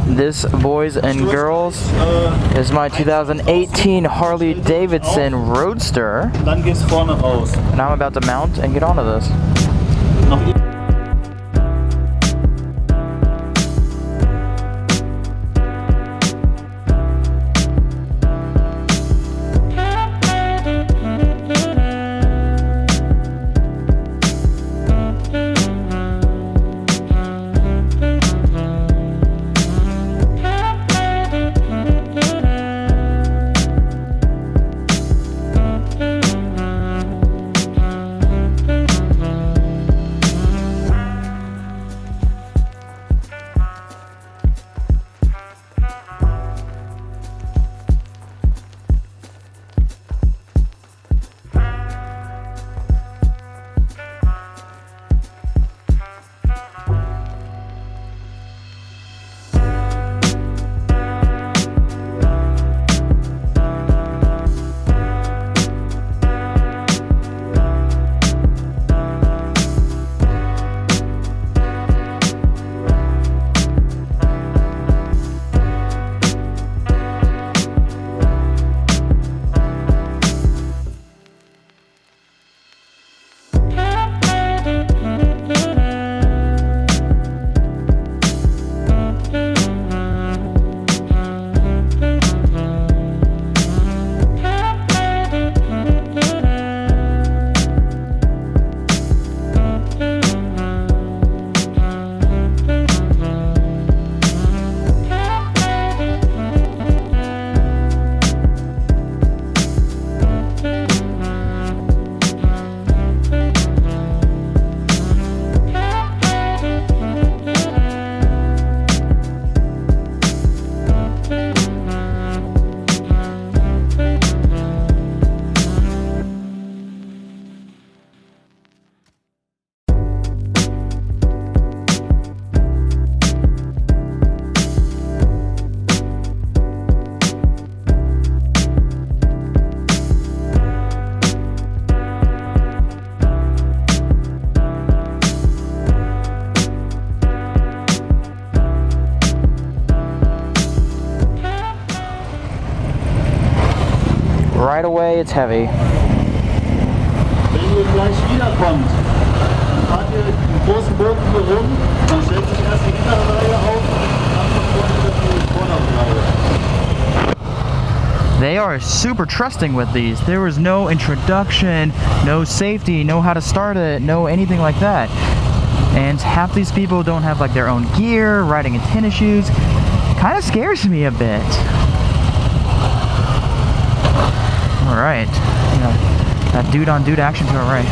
This, boys and girls, is my 2018 Harley-Davidson Roadster. Dann geht's vorne raus. And I'm about to mount and get onto this. Right away, it's heavy. Wenn ihr gleich wiederkommt, dann fahrt ihr den großen Bogen hier rum, dann stellt sich erst die hintere Reihe auf und dann von vorne die vordere Reihe. They are super trusting with these. There was no introduction, no safety, no how to start it, no anything like that. And half these people don't have like their own gear, riding in tennis shoes. Kind of scares me a bit. All right, yeah, that dude on dude action to our right.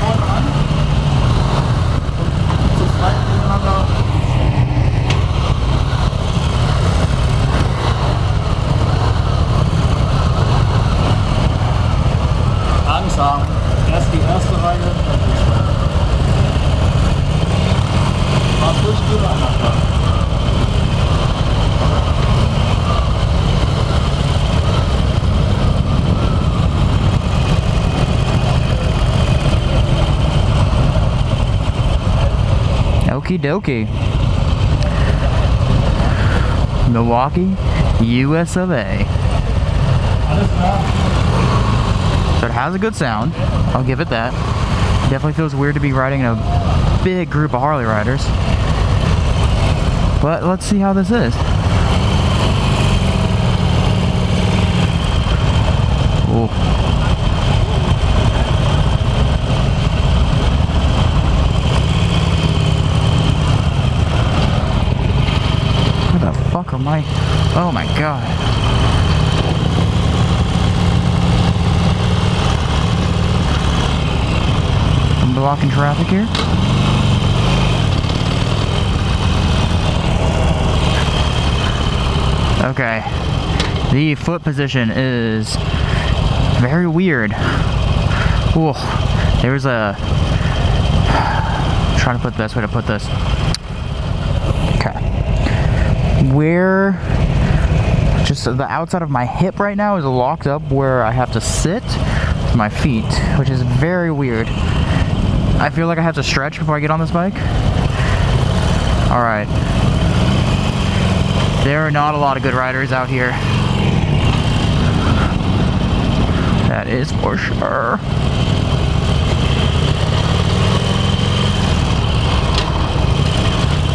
Langsam. Erst die erste Reihe, dann die zweite. Fahr ruhig übereinander. Okie dokie. Milwaukee, US of A. So it has a good sound. I'll give it that. Definitely feels weird to be riding in a big group of Harley riders. But let's see how this is. Ooh. Fuck am I? Oh my god. I'm blocking traffic here. Okay. The foot position is very weird. Ooh. There's a... I'm trying to put the best way to put this. Where just the outside of my hip right now is locked up where I have to sit with my feet, which is very weird. I feel like I have to stretch before I get on this bike. All right. There are not a lot of good riders out here. That is for sure.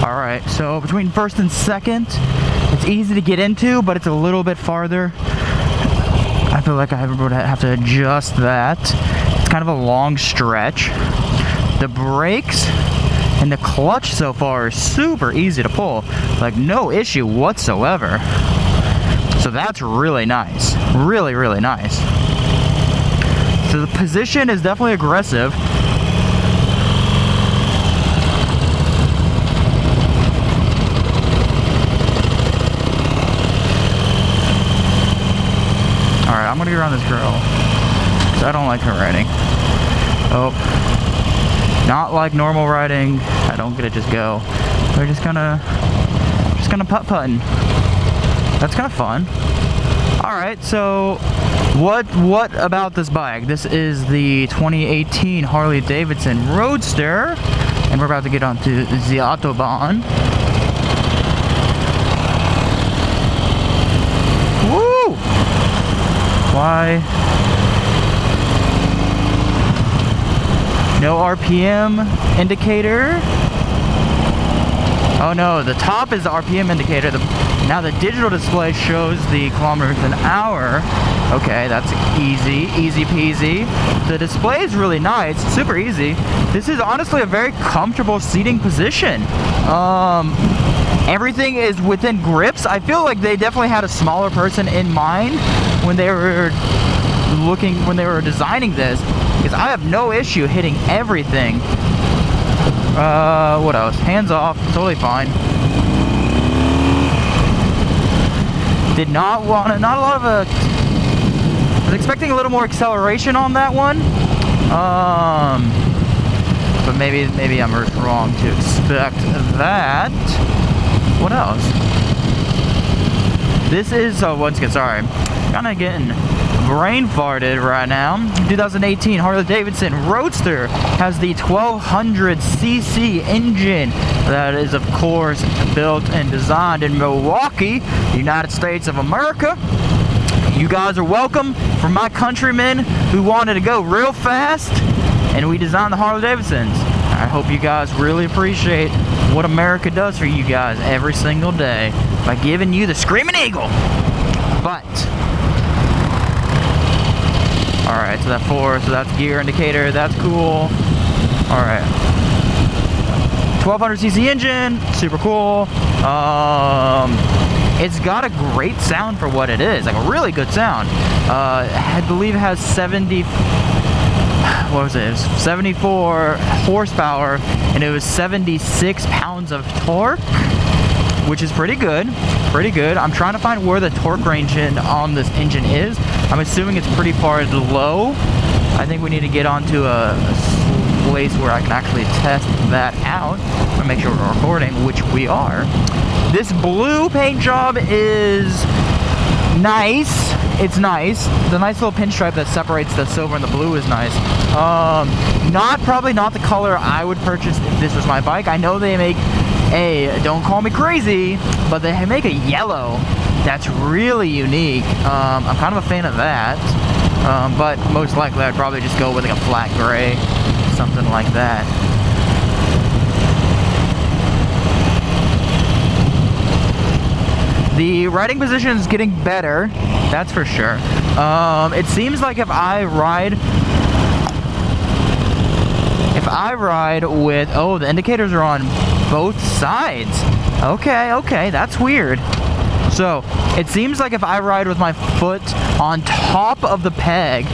Alright, so between first and second, it's easy to get into, but it's a little bit farther. I feel like I would have to adjust that. It's kind of a long stretch. The brakes and the clutch so far are super easy to pull. Like, no issue whatsoever. So that's really nice. Really, really nice. So the position is definitely aggressive. Alright, I'm gonna get around this girl, because I don't like her riding. Oh. Not like normal riding. I don't get to just go. They're just kinda putt-putting. That's kind of fun. Alright, so what about this bike? This is the 2018 Harley-Davidson Roadster, and we're about to get onto the Autobahn. Woo! Why? No RPM indicator. Oh no, the top is the RPM indicator. Now the digital display shows the kilometers an hour. Okay, that's easy peasy. The display is really nice, super easy. This is honestly a very comfortable seating position. Everything is within grips. I feel like they definitely had a smaller person in mind when they were designing this, because I have no issue hitting everything. What else? Hands off, totally fine. Did not want not a lot of I was expecting a little more acceleration on that one. But maybe I'm wrong to expect that. What else? This is once again, sorry, kinda getting brain farted right now. 2018 Harley-Davidson Roadster has the 1200cc engine that is of course built and designed in Milwaukee, United States of America. You guys are welcome. For my countrymen who wanted to go real fast, and we designed the Harley-Davidsons. I hope you guys really appreciate what America does for you guys every single day by giving you the Screaming Eagle. But alright, so that's gear indicator, that's cool. Alright. 1200cc engine, super cool. It's got a great sound for what it is, like a really good sound. I believe it has 74 horsepower, and it was 76 pounds of torque, which is pretty good. Pretty good. I'm trying to find where the torque range on this engine is. I'm assuming it's pretty far low. I think we need to get onto a place where I can actually test that out and make sure we're recording, which we are. This blue paint job is nice. It's nice. The nice little pinstripe that separates the silver and the blue is nice. Probably not the color I would purchase if this was my bike. I know they make don't call me crazy, but they make a yellow that's really unique. I'm kind of a fan of that, but most likely I'd probably just go with like a flat gray, something like that. The riding position is getting better, that's for sure. It seems like if I ride with, oh, the indicators are on both sides. Okay, that's weird. So it seems like if I ride with my foot on top of the peg,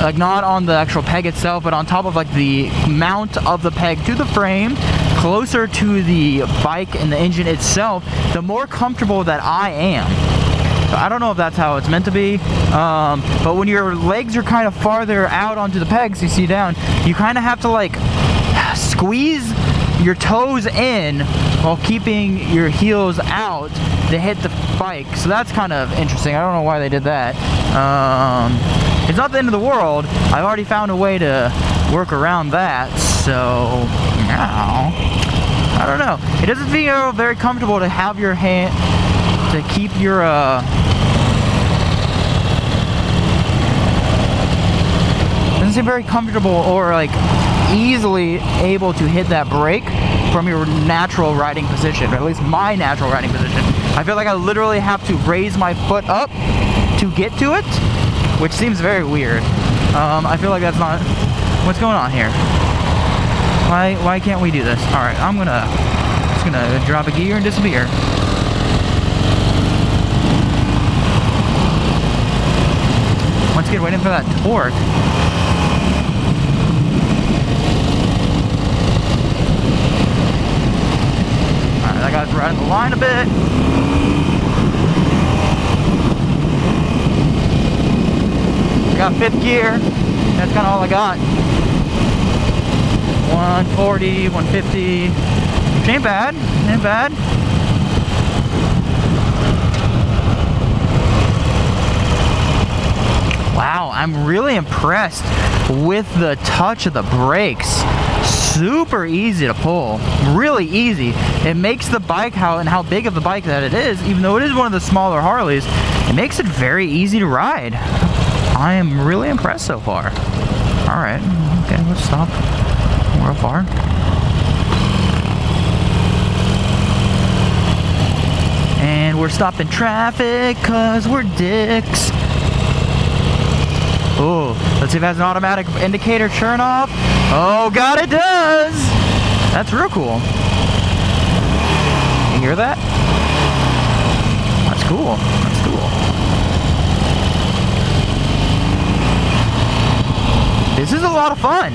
like not on the actual peg itself, but on top of like the mount of the peg to the frame, closer to the bike and the engine itself, the more comfortable that I am. So I don't know if that's how it's meant to be, but when your legs are kind of farther out onto the pegs, you see down, you kind of have to like squeeze your toes in while keeping your heels out to hit the bike. So that's kind of interesting. I don't know why they did that. It's not the end of the world. I've already found a way to work around that, so now I don't know. It doesn't feel very comfortable to have your to keep your doesn't seem very comfortable or like easily able to hit that brake from your natural riding position, or at least my natural riding position. I feel like I literally have to raise my foot up to get to it, which seems very weird. I feel like that's not what's going on here. Why can't we do this? All right, I'm just gonna drop a gear and disappear. Once again, waiting for that torque. Alright, that guy's riding the line a bit. I got 5th gear. That's kind of all I got. 140, 150. Which ain't bad. Ain't bad. Wow, I'm really impressed with the touch of the brakes. Super easy to pull, really easy. It makes the bike how big of the bike that it is, even though it is one of the smaller Harleys, it makes it very easy to ride. I am really impressed so far. All right, okay, let's stop. We're far. And we're stopping traffic because we're dicks. Oh, let's see if it has an automatic indicator turn off. Oh God, it does! That's real cool. You hear that? That's cool. That's cool. This is a lot of fun.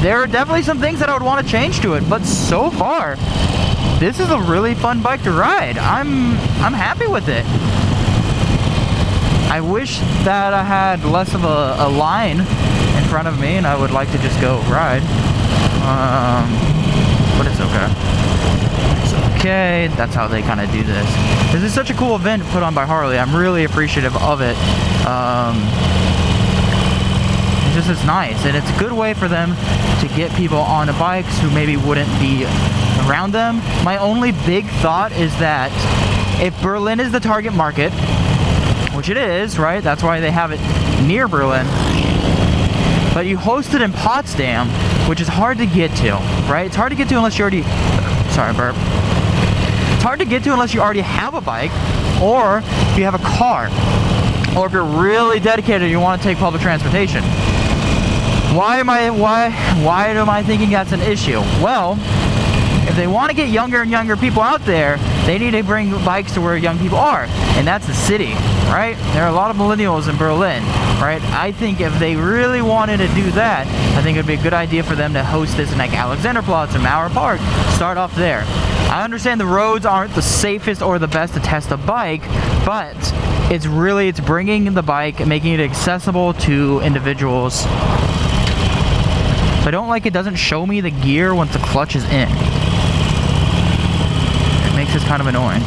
There are definitely some things that I would want to change to it, but so far, this is a really fun bike to ride. I'm happy with it. I wish that I had less of a line in front of me and I would like to just go ride. But it's okay. It's okay. That's how they kind of do this. This is such a cool event put on by Harley. I'm really appreciative of it. It's nice, and it's a good way for them to get people on bikes who maybe wouldn't be around them. My only big thought is that if Berlin is the target market, which it is, right? That's why they have it near Berlin. But you host it in Potsdam, which is hard to get to, right? It's hard to get to unless you already... Sorry, burp. It's hard to get to unless you already have a bike, or if you have a car, or if you're really dedicated and you want to take public transportation. Why am I thinking that's an issue? Well, if they want to get younger and younger people out there, they need to bring bikes to where young people are, and that's the city, right? There are a lot of millennials in Berlin, right? I think if they really wanted to do that, I think it would be a good idea for them to host this in like Alexanderplatz or Mauer Park. Start off there. I understand the roads aren't the safest or the best to test a bike, but it's bringing the bike and making it accessible to individuals. I don't like it doesn't show me the gear once the clutch is in. It makes this kind of annoying.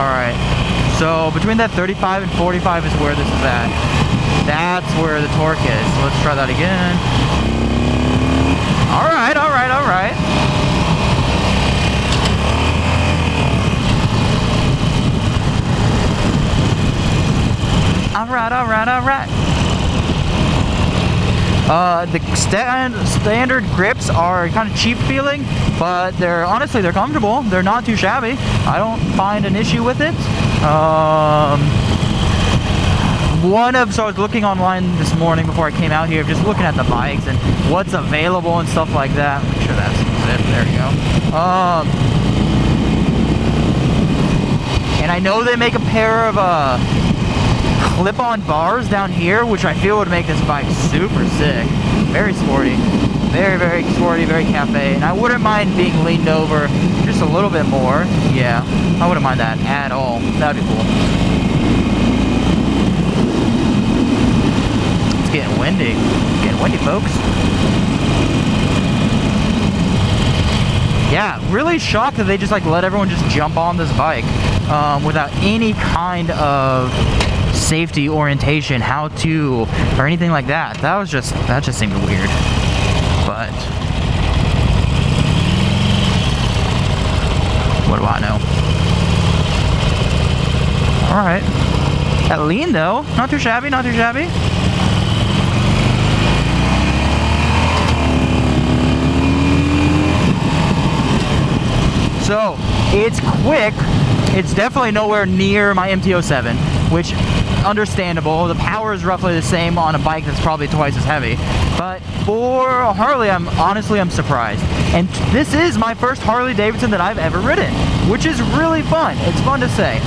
Alright, so between that 35 and 45 is where this is at. That's where the torque is. So let's try that again. Alright, alright, alright. Alright, alright, alright. The standard grips are kind of cheap feeling, but they're comfortable. They're not too shabby. I don't find an issue with it. So I was looking online this morning before I came out here, just looking at the bikes and what's available and stuff like that. Make sure that's it. There you go. And I know they make a pair of clip-on bars down here, which I feel would make this bike super sick. Very sporty. Very, very sporty, very cafe. And I wouldn't mind being leaned over just a little bit more. Yeah, I wouldn't mind that at all. That'd be cool. It's getting windy. It's getting windy, folks. Yeah, really shocked that they just like let everyone just jump on this bike without any kind of safety orientation, how to, or anything like that. That just seemed weird. But what do I know? All right. That lean though, not too shabby, not too shabby. So it's quick. It's definitely nowhere near my MT-07, which understandable. The power is roughly the same on a bike that's probably twice as heavy. But for a Harley, I'm surprised. And this is my first Harley-Davidson that I've ever ridden, which is really fun. It's fun to say.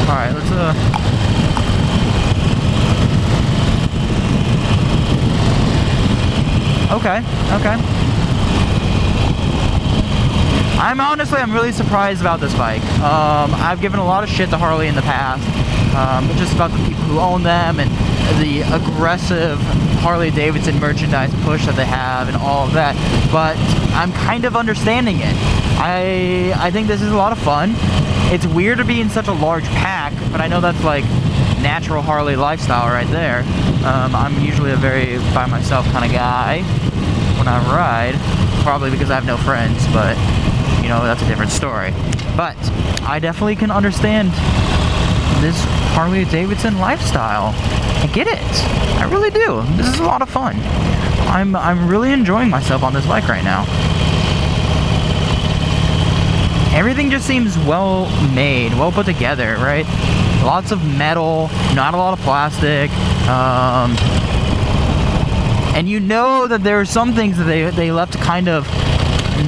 All right, let's Okay. I'm really surprised about this bike. I've given a lot of shit to Harley in the past, just about the people who own them and the aggressive Harley-Davidson merchandise push that they have and all of that, but I'm kind of understanding it. I think this is a lot of fun. It's weird to be in such a large pack, but I know that's like natural Harley lifestyle right there. I'm usually a very by myself kind of guy when I ride, probably because I have no friends, but you know, that's a different story. But I definitely can understand this Harley-Davidson lifestyle. I get it. I really do. This is a lot of fun. I'm really enjoying myself on this bike right now. Everything just seems well made, well put together, right? Lots of metal, not a lot of plastic. And you know that there are some things that they left kind of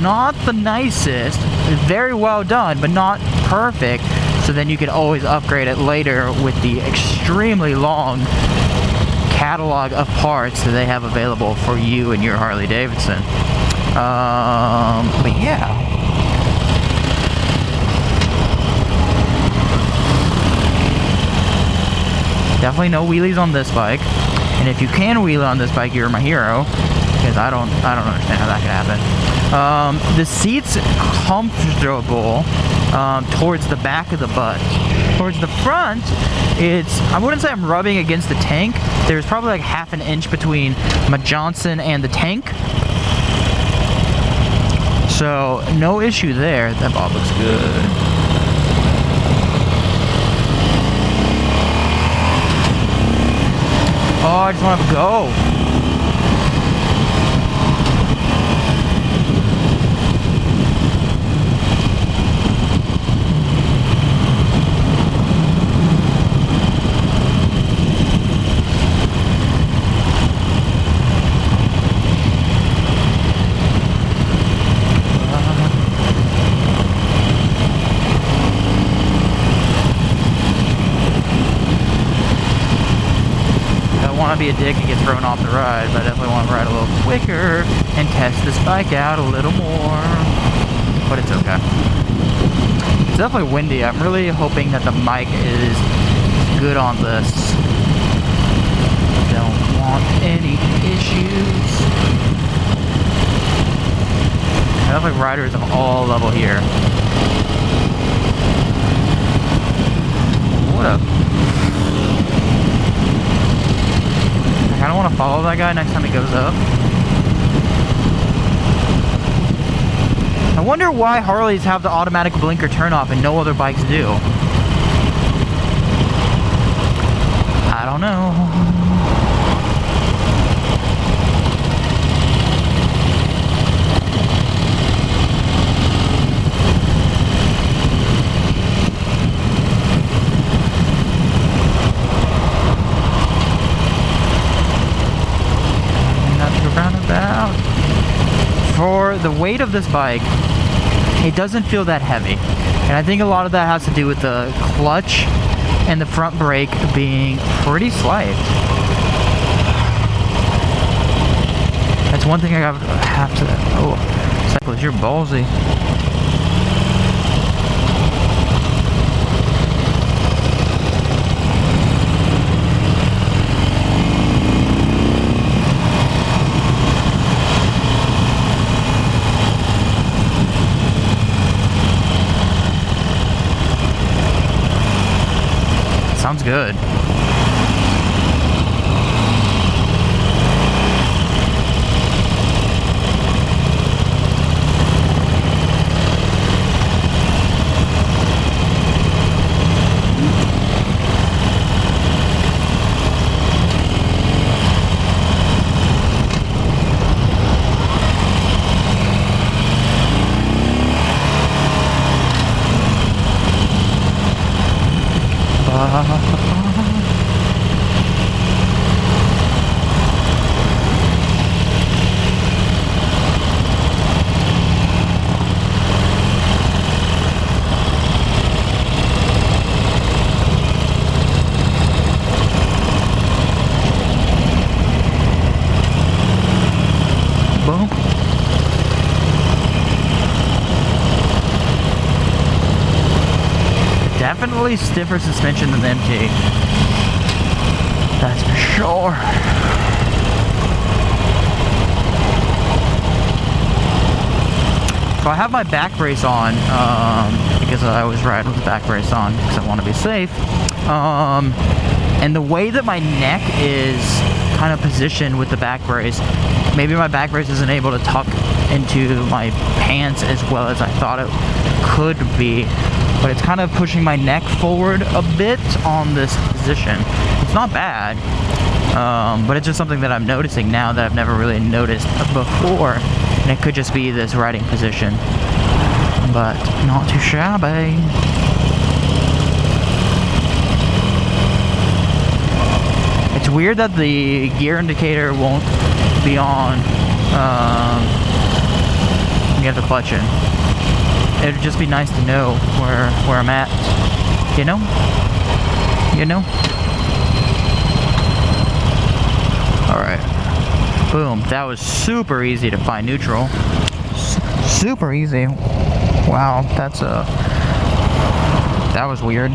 not the nicest, very well done, but not perfect. So then you could always upgrade it later with the extremely long catalog of parts that they have available for you and your Harley-Davidson. But yeah. Definitely no wheelies on this bike. And if you can wheel on this bike, you're my hero. Because I don't understand how that could happen. The seat's comfortable towards the back of the butt. Towards the front, I wouldn't say I'm rubbing against the tank. There's probably like half an inch between my Johnson and the tank. So no issue there. That bob looks good. Oh, I just want to go. Be a dick and get thrown off the ride, but I definitely want to ride a little quicker and test this bike out a little more, but it's okay. It's definitely windy. I'm really hoping that the mic is good on this. Don't want any issues. I definitely riders of all level here. What up? I don't want to follow that guy next time he goes up. I wonder why Harleys have the automatic blinker turn off and no other bikes do. I don't know. For the weight of this bike, it doesn't feel that heavy. And I think a lot of that has to do with the clutch and the front brake being pretty slight. That's one thing I have to... Oh, cyclist, you're ballsy. Sounds good. Boom. Definitely stiffer suspension than the MT. That's for sure. So I have my back brace on because I always ride with the back brace on because I want to be safe. And the way that my neck is kind of positioned with the back brace, maybe my back brace isn't able to tuck into my pants as well as I thought it could be, but it's kind of pushing my neck forward a bit on this position. It's not bad, but it's just something that I'm noticing now that I've never really noticed before, and it could just be this riding position, but not too shabby. It's weird that the gear indicator won't be on when you have the clutch in. It'd just be nice to know where I'm at, you know? You know? Alright. Boom. That was super easy to find neutral. Super easy. Wow, that was weird.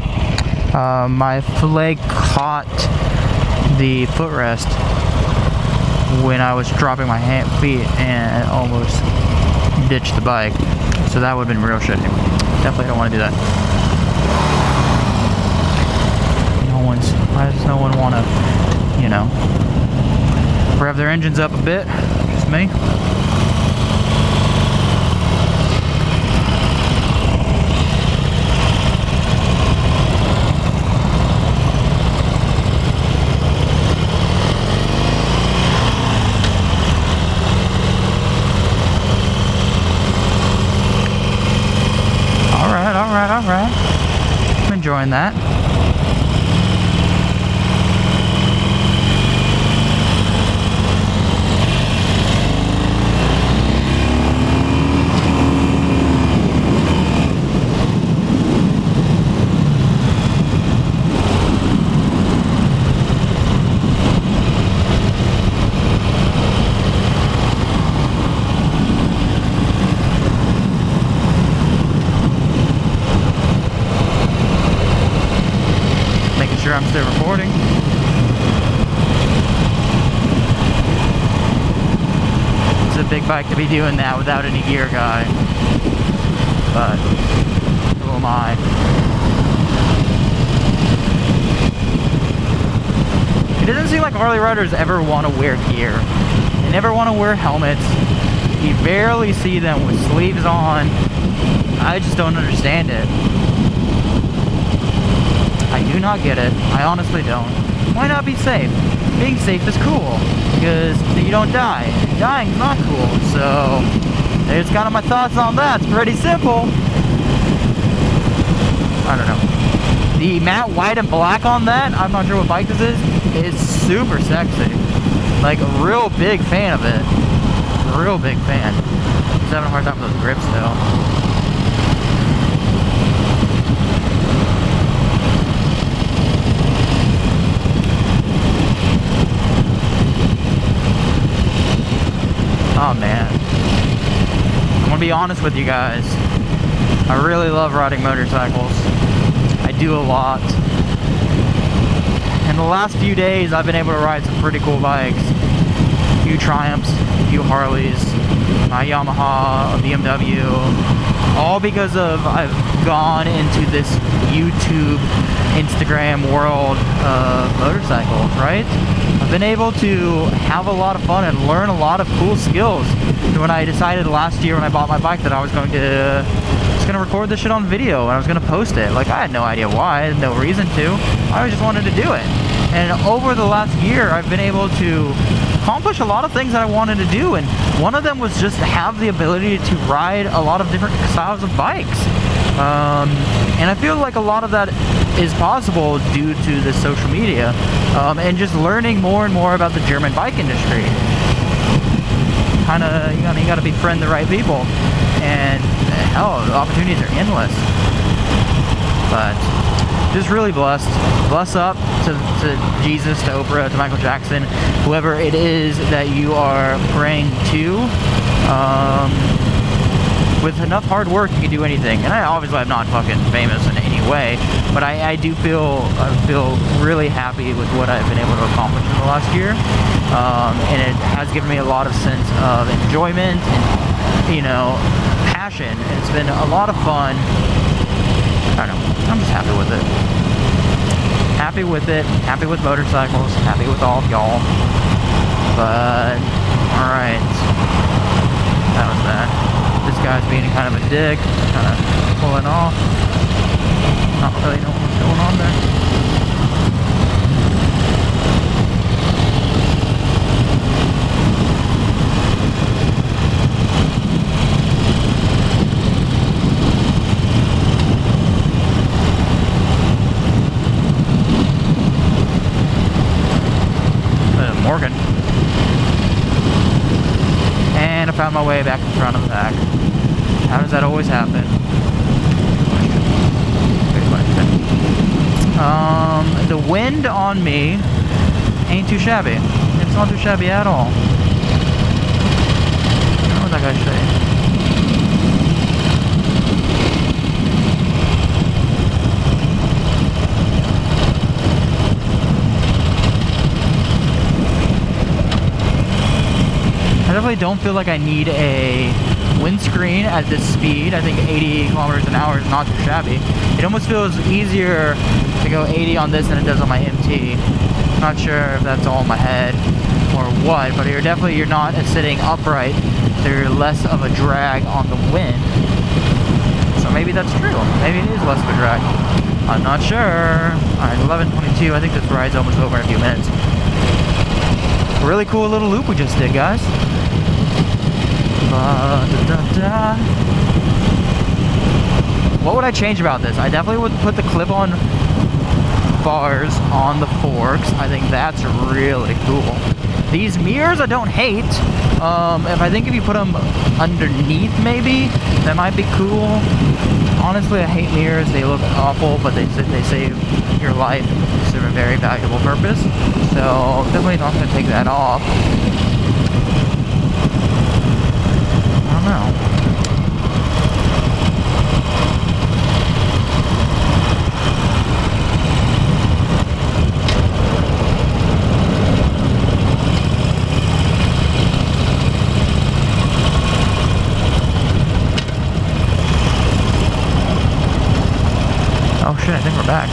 My leg caught the footrest when I was dropping my feet and almost ditched the bike. So that would have been real shitty. Definitely don't want to do that. Why does no one want to, you know, rev their engines up a bit? Just me. Alright. I'm enjoying that. I'm still recording. It's a big bike to be doing that without any gear guy, but who am I? It doesn't seem like Harley riders ever want to wear gear. They never want to wear helmets. You barely see them with sleeves on. I just don't understand it. I do not get it. I honestly don't. Why not be safe? Being safe is cool because you don't die. Dying's not cool. So there's kind of my thoughts on that. It's pretty simple. I don't know. The matte white and black on that, I'm not sure what bike this is super sexy. Like a real big fan of it. Real big fan. Just having a hard time with those grips though. Oh man, I'm gonna be honest with you guys. I really love riding motorcycles. I do a lot. In the last few days, I've been able to ride some pretty cool bikes. A few Triumphs, a few Harleys, my Yamaha, a BMW. All because of I've gone into this YouTube, Instagram world of motorcycles, right? I've been able to have a lot of fun and learn a lot of cool skills. And when I decided last year when I bought my bike that I was going to record this shit on video and I was going to post it. Like I had no idea why, I had no reason to. I just wanted to do it. And over the last year I've been able to accomplish a lot of things that I wanted to do, and one of them was just have the ability to ride a lot of different styles of bikes. And I feel like a lot of that is possible due to the social media, and just learning more and more about the German bike industry. Kinda, you gotta befriend the right people, and hell, the opportunities are endless. But just really blessed. Bless up to Jesus, to Oprah, to Michael Jackson, whoever it is that you are praying to. With enough hard work, you can do anything. And obviously I'm not fucking famous in any way, but I feel really happy with what I've been able to accomplish in the last year. And it has given me a lot of sense of enjoyment and, you know, passion. And it's been a lot of fun. I don't know, I'm just happy with it. Happy with it, happy with motorcycles, happy with all of y'all. But, alright. That was that. This guy's being kind of a dick, kind of pulling off. Not really know what's going on there. Morgan. And I found my way back in front of the pack. How does that always happen? Good question. The wind on me ain't too shabby. It's not too shabby at all. I don't know what that guy's saying. I definitely don't feel like I need a windscreen at this speed. I think 80 kilometers an hour is not too shabby. It almost feels easier to go 80 on this than it does on my MT. Not sure if that's all in my head or what, but you're not sitting upright, so you're less of a drag on the wind. So maybe that's true. Maybe it is less of a drag. I'm not sure. Alright, 11:22. I think this ride's almost over in a few minutes. Really cool little loop we just did, guys. What would I change about this? I definitely would put the clip-on bars on the forks. I think that's really cool. These mirrors I don't hate. If you put them underneath, maybe that might be cool. Honestly, I hate mirrors. They look awful, but they save your life. They serve a very valuable purpose. So definitely not going to take that off. I don't know. Oh shit, I think we're back.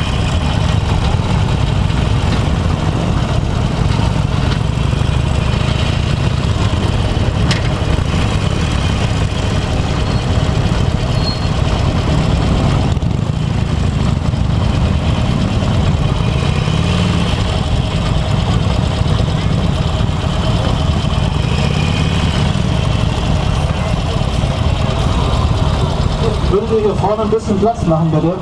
Würdet ihr hier vorne ein bisschen Platz machen, bitte?